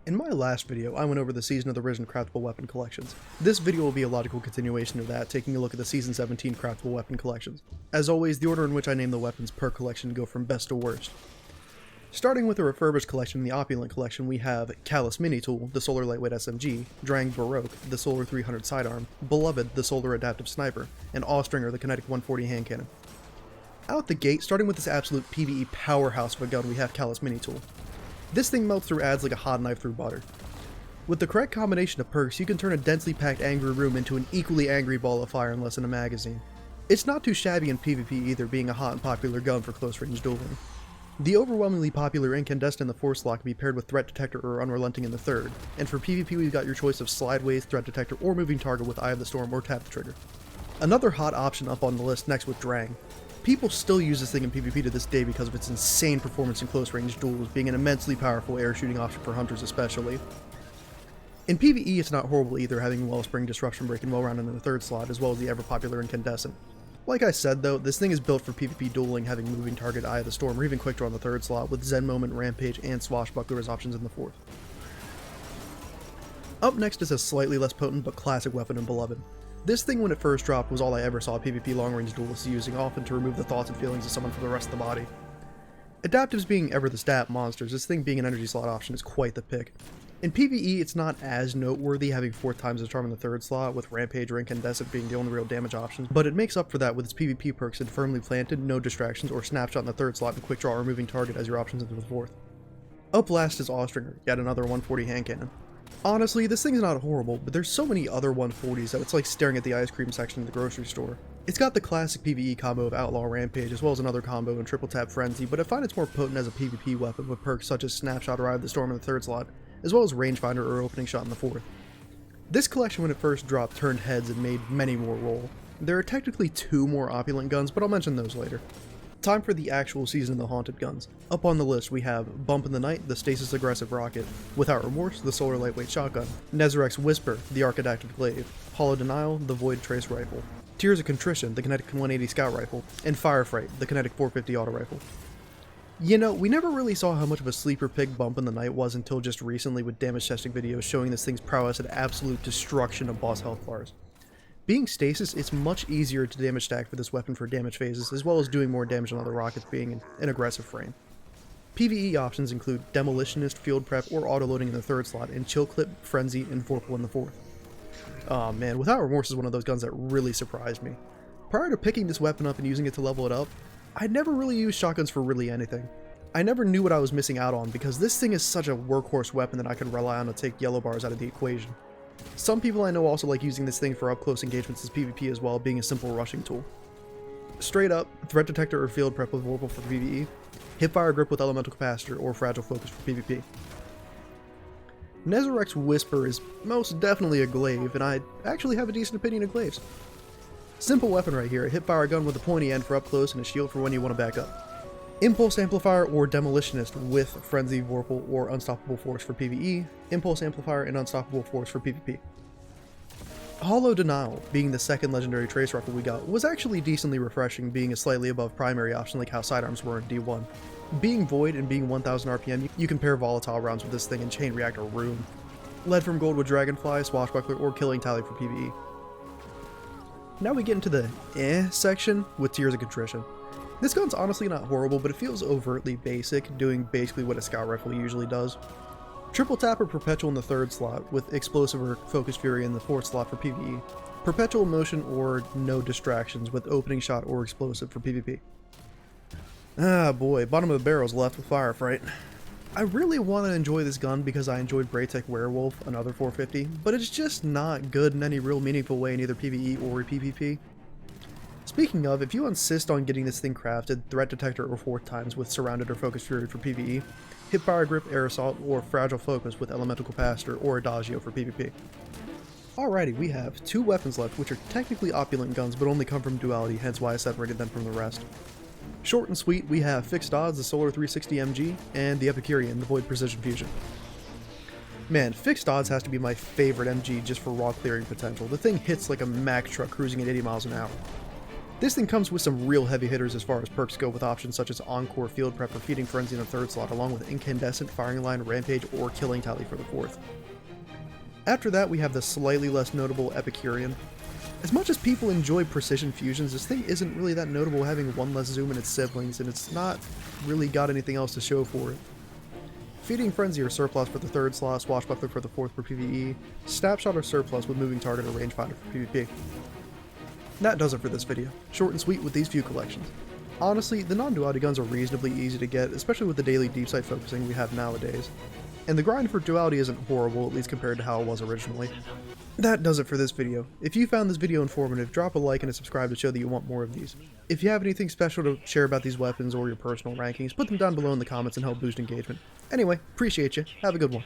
In my last video, I went over the Season of the Risen Craftable weapon collections. This video will be a logical continuation of that, taking a look at the Season 17 Craftable weapon collections. As always, the order in which I name the weapons per collection go from best to worst. Starting with the refurbished collection in the Opulent collection, we have CALUS Mini-Tool, the Solar Lightweight SMG, Drang Baroque, the Solar 300 Sidearm, Beloved, the Solar Adaptive Sniper, and Austringer, the Kinetic 140 Hand Cannon. Out the gate, starting with this absolute PvE powerhouse of a gun, we have CALUS Mini-Tool. This thing melts through ads like a hot knife through butter. With the correct combination of perks, you can turn a densely packed angry room into an equally angry ball of fire in less than a magazine. It's not too shabby in PvP either, being a hot and popular gun for close range dueling. The overwhelmingly popular Incandescent in the fourth slot can be paired with Threat Detector or Unrelenting in the third, and for PvP we've got your choice of Slideways, Threat Detector, or Moving Target with Eye of the Storm or Tap the Trigger. Another hot option up on the list next with Drang. People still use this thing in PvP to this day because of its insane performance in close range duels, being an immensely powerful air shooting option for hunters especially. In PvE it's not horrible either, having Wellspring, Disruption Break, and Well-Rounded in the third slot, as well as the ever popular Incandescent. Like I said though, this thing is built for PvP dueling, having Moving Target, Eye of the Storm, or even Quick Draw in the third slot, with Zen Moment, Rampage, and Swashbuckler as options in the fourth. Up next is a slightly less potent but classic weapon in Beloved. This thing when it first dropped was all I ever saw PvP long-range duelists using, often to remove the thoughts and feelings of someone from the rest of the body. Adaptives being ever the stat monsters, this thing being an energy slot option is quite the pick. In PvE it's not as noteworthy, having 4 times the charm in the third slot, with Rampage or Incandescent being the only real damage option, but it makes up for that with its PvP perks in Firmly Planted, No Distractions, or Snapshot in the third slot, and Quick Draw or Moving Target as your options into the fourth. Up last is Austringer, yet another 140 hand cannon. Honestly, this thing's not horrible, but there's so many other 140s that it's like staring at the ice cream section in the grocery store. It's got the classic PvE combo of Outlaw Rampage, as well as another combo in Triple Tap Frenzy, but I find it's more potent as a PvP weapon with perks such as Snapshot or Eye of the Storm in the third slot, as well as Rangefinder or Opening Shot in the fourth. This collection when it first dropped turned heads and made many more roll. There are technically 2 more opulent guns, but I'll mention those later. Time for the actual Season of the Haunted guns. Up on the list we have Bump in the Night, the Stasis Aggressive Rocket, Without Remorse, the Solar Lightweight Shotgun, Nezarec's Whisper, the Arc-Adaptive Glaive, Hollow Denial, the Void Trace Rifle, Tears of Contrition, the Kinetic 180 Scout Rifle, and Firefright, the Kinetic 450 Auto Rifle. You know, we never really saw how much of a sleeper pick Bump in the Night was until just recently with damage testing videos showing this thing's prowess at absolute destruction of boss health bars. Being stasis, it's much easier to damage stack for this weapon for damage phases, as well as doing more damage on other rockets being an aggressive frame. PvE options include Demolitionist, Field Prep, or Autoloading in the third slot, and Chill Clip, Frenzy, and Vorpal in the fourth. Oh man, Without Remorse is one of those guns that really surprised me. Prior to picking this weapon up and using it to level it up, I'd never really used shotguns for really anything. I never knew what I was missing out on because this thing is such a workhorse weapon that I could rely on to take yellow bars out of the equation. Some people I know also like using this thing for up-close engagements as PvP as well, being a simple rushing tool. Straight up, Threat Detector or Field Prep with Vorpal for PvE, Hipfire Grip with Elemental Capacitor, or Fragile Focus for PvP. Nezarec's Whisper is most definitely a glaive, and I actually have a decent opinion of glaives. Simple weapon right here, a hipfire gun with a pointy end for up close and a shield for when you want to back up. Impulse Amplifier or Demolitionist with Frenzy, Vorpal, or Unstoppable Force for PvE, Impulse Amplifier and Unstoppable Force for PvP. Hollow Denial, being the second legendary trace rifle we got, was actually decently refreshing, being a slightly above primary option like how sidearms were in D1. Being Void and being 1000 RPM, you can pair volatile rounds with this thing and chain react a room. Lead from Gold with Dragonfly, Swashbuckler, or Killing Tally for PvE. Now we get into the section with Tears of Contrition. This gun's honestly not horrible, but it feels overtly basic, doing basically what a scout rifle usually does. Triple Tap or Perpetual in the third slot, with Explosive or Focus Fury in the fourth slot for PvE. Perpetual Motion or No Distractions with Opening Shot or Explosive for PvP. Ah boy, bottom of the barrel's left with Firefright. I really want to enjoy this gun because I enjoyed Braytech Werewolf, another 450, but it's just not good in any real meaningful way in either PvE or PvP. Speaking of, if you insist on getting this thing crafted, Threat Detector or 4 times with Surrounded or Focus Fury for PvE, Hipfire Grip, Air Assault, or Fragile Focus with Elemental Capacitor or Adagio for PvP. Alrighty, we have 2 weapons left, which are technically opulent guns but only come from Duality, hence why I separated them from the rest. Short and sweet, we have Fixed Odds, the Solar 360 MG, and the Epicurean, the Void Precision Fusion. Man, Fixed Odds has to be my favorite MG just for raw clearing potential. The thing hits like a Mack truck cruising at 80 miles an hour. This thing comes with some real heavy hitters as far as perks go, with options such as Encore, Field Prep, or Feeding Frenzy in the 3rd slot, along with Incandescent, Firing Line, Rampage, or Killing Tally for the 4th. After that, we have the slightly less notable Epicurean. As much as people enjoy precision fusions, this thing isn't really that notable, having one less zoom in its siblings, and it's not really got anything else to show for it. Feeding Frenzy or Surplus for the 3rd slot, Swashbuckler for the 4th for PvE, Snapshot or Surplus with Moving Target or Rangefinder for PvP. That does it for this video. Short and sweet with these few collections. Honestly, the non-duality guns are reasonably easy to get, especially with the daily deep sight focusing we have nowadays. And the grind for duality isn't horrible, at least compared to how it was originally. That does it for this video. If you found this video informative, drop a like and a subscribe to show that you want more of these. If you have anything special to share about these weapons or your personal rankings, put them down below in the comments and help boost engagement. Anyway, appreciate you. Have a good one.